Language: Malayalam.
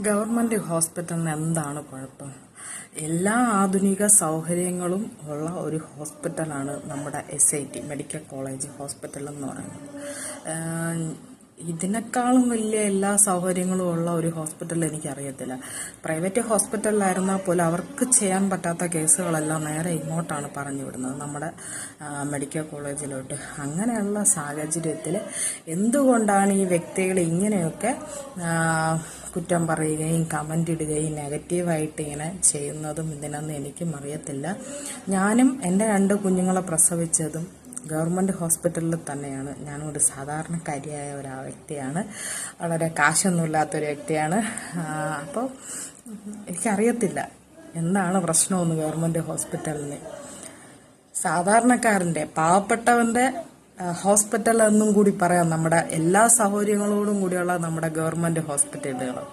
ഗവൺമെന്റ് ഹോസ്പിറ്റലിന് എന്താണ് കുഴപ്പം? എല്ലാ ആധുനിക സൗകര്യങ്ങളും ഉള്ള ഒരു ഹോസ്പിറ്റലാണ് നമ്മുടെ SIT മെഡിക്കൽ കോളേജ് ഹോസ്പിറ്റൽ എന്ന് പറയുന്നത്. ഇതിനേക്കാളും വലിയ എല്ലാ സൗകര്യങ്ങളും ഉള്ള ഒരു ഹോസ്പിറ്റൽ എനിക്കറിയത്തില്ല. പ്രൈവറ്റ് ഹോസ്പിറ്റലിലായിരുന്നാൽ പോലും അവർക്ക് ചെയ്യാൻ പറ്റാത്ത കേസുകളെല്ലാം നേരെ ഇങ്ങോട്ടാണ് പറഞ്ഞു വിടുന്നത്, നമ്മുടെ മെഡിക്കൽ കോളേജിലോട്ട്. അങ്ങനെയുള്ള സാഹചര്യത്തിൽ എന്തുകൊണ്ടാണ് ഈ വ്യക്തികൾ ഇങ്ങനെയൊക്കെ കുറ്റം പറയുകയും കമൻ്റ് ഇടുകയും നെഗറ്റീവായിട്ട് ഇങ്ങനെ ചെയ്യുന്നതും ഇതിനൊന്നും എനിക്കും അറിയത്തില്ല. ഞാനും എൻ്റെ 2 കുഞ്ഞുങ്ങളെ പ്രസവിച്ചതും ഗവൺമെൻറ് ഹോസ്പിറ്റലിൽ തന്നെയാണ്. ഞാനും ഒരു സാധാരണക്കാരിയായ ഒരു വ്യക്തിയാണ്, വളരെ കാശൊന്നുമില്ലാത്തൊരു വ്യക്തിയാണ്. അപ്പോൾ എനിക്കറിയത്തില്ല എന്താണ് പ്രശ്നമെന്ന് ഗവൺമെൻറ് ഹോസ്പിറ്റലിന്. സാധാരണക്കാരൻ്റെ പാവപ്പെട്ടവൻ്റെ ഹോസ്പിറ്റൽ എന്നും കൂടി പറയാം നമ്മുടെ എല്ലാ സൗകര്യങ്ങളോടും കൂടിയുള്ള നമ്മുടെ ഗവൺമെൻറ് ഹോസ്പിറ്റലുകൾ.